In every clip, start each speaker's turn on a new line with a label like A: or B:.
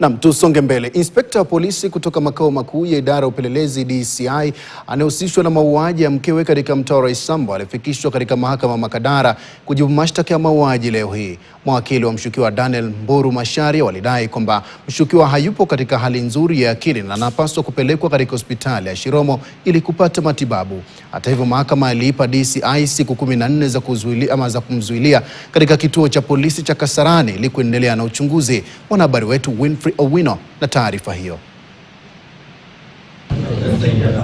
A: Naam, tusonge mbele. Inspekta wa polisi kutoka makao makuu ya idara ya upelelezi DCI anayehusishwa na mauaji ya mkewe katika mtaa wa Roysambu alifikishwa katika mahakama Makadara kujibu mashtaka ya mauaji leo hii. Mawakili wa mshukiwa Daniel Mburu Macharia walidai kwamba mshukiwa hayupo katika hali nzuri ya akili na anapaswa kupelekwa katika hospitali ya Shiromo ili kupata matibabu. Hata hivyo, mahakama iliipa DCI siku 14 za kumzuilia katika kituo cha polisi cha Kasarani ili kuendelea na uchunguzi. Mwanahabari wetu Winfrey Owino na taarifa hiyo.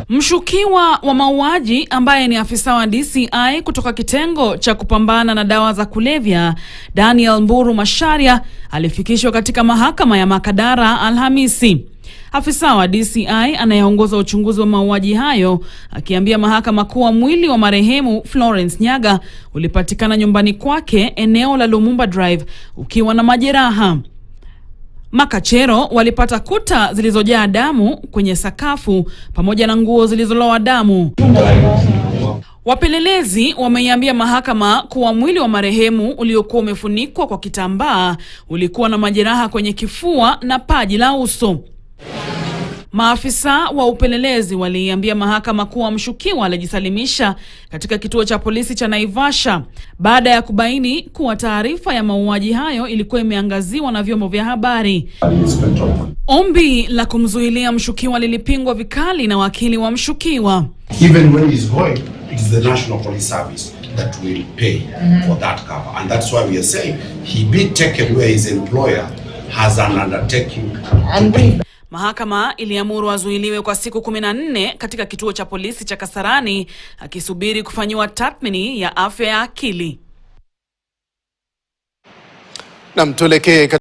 B: Mshukiwa wa mauaji ambaye ni afisa wa DCI kutoka kitengo cha kupambana na dawa za kulevya, Daniel Mburu Macharia, alifikishwa katika mahakama ya Makadara Alhamisi. Afisa wa DCI anayeongoza uchunguzi wa mauaji hayo akiambia mahakama kuwa mwili wa marehemu Florence Nyaga ulipatikana nyumbani kwake eneo la Lumumba Drive ukiwa na majeraha. Makachero walipata kuta zilizojaa damu kwenye sakafu pamoja na nguo zilizolowa damu. Wapelelezi wameiambia mahakama kuwa mwili wa marehemu uliokuwa umefunikwa kwa kitambaa ulikuwa na majeraha kwenye kifua na paji la uso. Maafisa wa upelelezi waliambia mahakama kuwa mshukiwa alijisalimisha katika kituo cha polisi cha Naivasha baada ya kubaini kuwa taarifa ya mauaji hayo ilikuwa imeangaziwa na vyombo vya habari. Ombi la kumzuilia mshukiwa lilipingwa vikali na wakili wa mshukiwa.
C: Even when he's going, it is the National Police Service that will pay for that cover, and that's why we are saying he be taken where his employer has an undertaking to pay.
B: Mahakama iliamuru azuiliwe kwa siku 14 katika kituo cha polisi cha Kasarani akisubiri kufanyiwa tathmini ya afya ya akili.
A: Naam, tuelekee